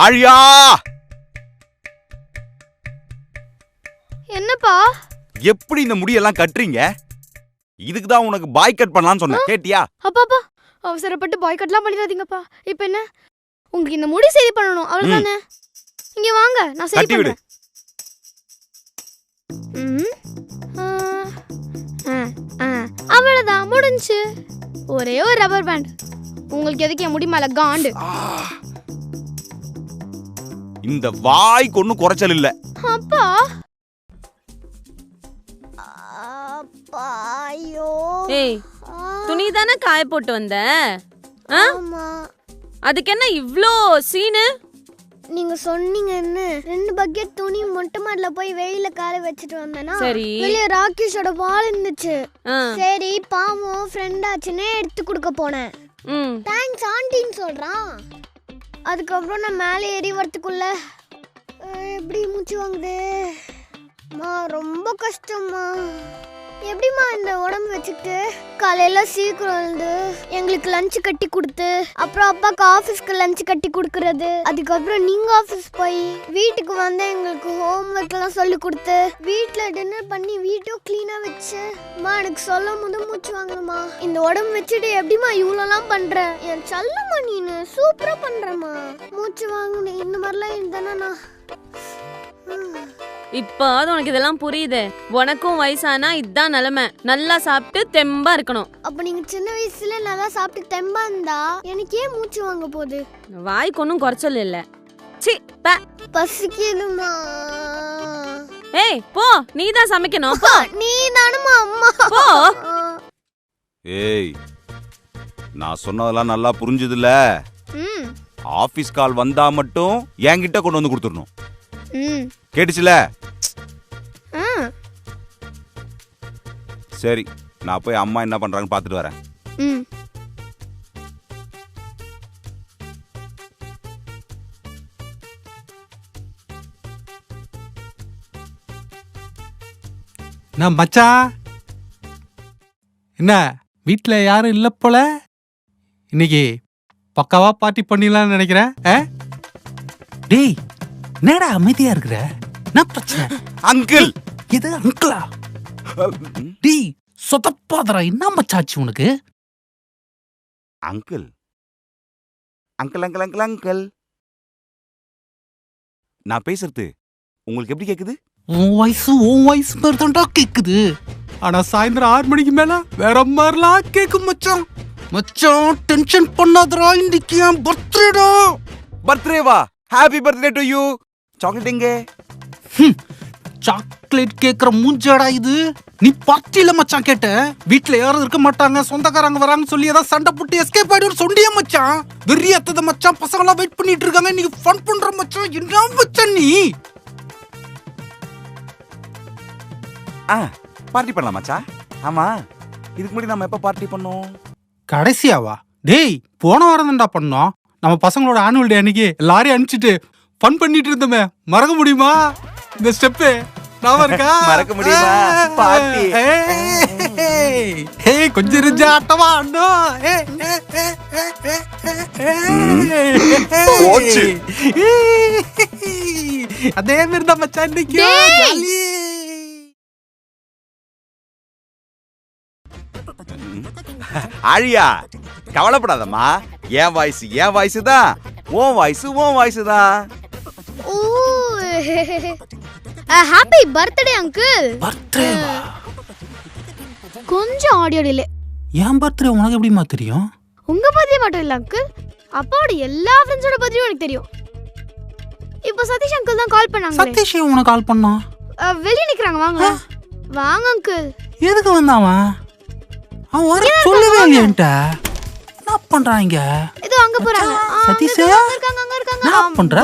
ஆழியா, என்னப்பா எப்படி இந்த முடியெல்லாம் கட்டுறீங்க? இதுக்கு தான் உனக்கு பாய் கட் பண்ணலாம்னு சொன்னேன், கேட்டியா? அப்பாப்பா அவசரப்பட்டு பாய் கட்லாம் பண்ணிடாதீங்கப்பா. இப்போ என்ன உங்களுக்கு இந்த முடி சரி பண்ணணும் அவ்வளவுதானே? இங்க வாங்க நான் சரி கட்டி விடு. அவ்வளவுதான் முடிஞ்சு. ஒரே ஒரு ரப்பர் பேண்ட். உங்களுக்கு எதுக்கு என் முடி மேல காண்டு? இந்த வாய்க்கு ஒன்னும் குறைச்சல் இல்ல. அப்பா ஐயோ, ஏய், துணி தானே காய போட்டு வந்த? அதுக்கு என்ன இவ்ளோ சீனு? நீங்க சொன்னீங்கன்னு 2 பக்கெட் துணி மொட்டை மாடல போய் வெயில காய வச்சுட்டு வந்தேனா, வெளிய ராகேஷோட பால் இருந்துச்சு. சரி பாவம் ஃப்ரெண்ட் ஆச்சுன்னு எடுத்து கொடுக்க போனேன். தேங்க்ஸ் ஆண்டின்னு சொல்றான். அதுக்கப்புறம் நான் மேலே ஏறி வரத்துக்குள்ள எப்படி மூச்சு வாங்குது. ரொம்ப கஷ்டமா. எப்படிமா இந்த உடம்பு வச்சுக்கிட்டு காலையில சீக்கிரம் வந்து எங்களுக்கு லஞ்ச் கட்டி கொடுத்து, அப்புறம் அப்பாக்கு ஆஃபீஸ்க்கு லஞ்ச் கட்டி கொடுக்கறது, அதுக்கப்புறம் நீங்க ஆஃபீஸ் போய் வீட்டுக்கு வந்து எங்களுக்கு ஹோம் ஒர்க் எல்லாம் சொல்லி கொடுத்து, வீட்டுல டின்னர் பண்ணி வீட்டும் கிளீனா வச்சு, எனக்கு சொல்லும் போது மூச்சு வாங்குதுமா. இந்த உடம்பு வச்சுட்டு எப்படிமா இவ்வளோலாம் பண்ற? என் செல்லம்மா நீனு சூப்பரா பண்றமா. மூச்சு வாங்குது. இந்த மாதிரிலாம் இருந்தானா இப்போ உனக்கு இதெல்லாம் புரியுது. உனக்கும் வயசானா இதான் நிலைமை. நல்லா சாப்பிட்டு தெம்பா இருக்கணும். அப்ப நீங்க சின்ன வயசுல நல்லா சாப்பிட்டு தெம்பா இருந்தா எனக்கு ஏன் மூச்சு வாங்க போகுது? வாய்க்கு ஒன்றும் குறைச்சல் இல்ல. சி ப பசிக்குதுமா. ஏய் போ, நீ தான் சமைக்கணும். போ. நீ தானமா அம்மா. போ. ஏய், நான் சொன்னதெல்லாம் நல்லா புரிஞ்சுதுல? ஆபீஸ் கால் வந்தா மட்டும் என்கிட்ட கொண்டு வந்து கொடுத்துடணும். கேட்டுச்சுல? சரி, நான் போய் அம்மா என்ன பண்றாங்கன்னு பாத்துட்டு வரேன். நான் மச்சா, என்ன வீட்டுல யாரும் இல்ல போல? இன்னைக்கு பக்காவா பார்ட்டி பண்ணிடலாம்னு நினைக்கிறேன். டேய், என்னடா அமைதியா இருக்கிற? என்ன பிரச்சனை? அங்கிள். இது அங்கிளா? டேய் சொதப்பாதரா. என்ன மச்சாச்சு உனக்கு? Uncle uncle uncle uncle uncle நான் பேசுறது உங்களுக்கு எப்படி கேக்குது? உன் வயசு மாதிரி தான்டா கேக்குது. ஆனா சாயந்தரம் 6 மணிக்கு மேல வேற மாதிரிலாம் கேக்கும் மச்சான். மச்சான் டென்ஷன் பண்ணாதடா. இன்னைக்கு என் பர்த்டேடா. பர்த்டேவா? Happy birthday to you. Chocolate எங்க? சாக்லேட் கேக்குற மூஞ்சாடா இது. நீ பார்ட்டில மச்சான் கேட்ட. வீட்டுல யாரும் இருக்க மாட்டாங்க, சொந்தக்காரங்க வராங்கன்னு சொல்லி ஏதாவது சண்டை போட்டு எஸ்கேப் ஆயிடும் சொன்னியே மச்சான். வெறியத்தத மச்சான். பசங்க எல்லாம் வெயிட் பண்ணிட்டு இருக்காங்க. நீங்க ஃபன் பண்ற மச்சான். என்ன மச்சான் நீ? பார்ட்டி பண்ணலாம் மச்சான். ஆமா, இதுக்கு முன்னாடி நம்ம எப்ப பார்ட்டி பண்ணோம்? கடைசியாவா? டேய், போன வாரம் தான்டா பண்ணோம். நம்ம பசங்களோட ஆனுவல் டே அன்னைக்கு எல்லாரையும் அனுப்பிச்சிட்டு ஃபன் பண்ணிட்டு இருந்தோமே, மறக்க முடியுமா? இந்த ஸ்டெப்பு நாம இருக்கா? மறக்க முடியுமா? பார்ட்டி. ஏய் கொஞ்சம் இருஞ்சா ஆட்டமா அண்ணா. அதே மாதிரி தான் மச்சான் இன்னைக்கு. ஆழியா, கவலைப்படாதம்மா. என் வாய்ஸ் தான், உன் வாய்ஸ் தான். Happy birthday uncle. பர்த்டே கொஞ்சம் ஆடியோ டிலே. என் பர்த்டே உனக்கு எப்படிமா தெரியும்? உங்க பர்த்டே மட்டும் இல்ல அங்கிள், அப்பாவோட எல்லா ஃப்ரெண்ட்ஸோட பர்த்டேயும் எனக்கு தெரியும். இப்போ சதீஷ் அங்கிள் தான் கால் பண்ணாங்க. சதீஷ் உனக்கு கால் பண்ணா? வெளிய நிக்கறாங்க. வாங்க வாங்க அங்கிள். எதுக்கு வந்தாவன்? அவன் வர சொல்லவே இல்லையேன்டா. என்ன பண்றாங்க? இதோ அங்க போறாங்க. சதீஷ் அங்க இருக்காங்க. என்ன பண்ற?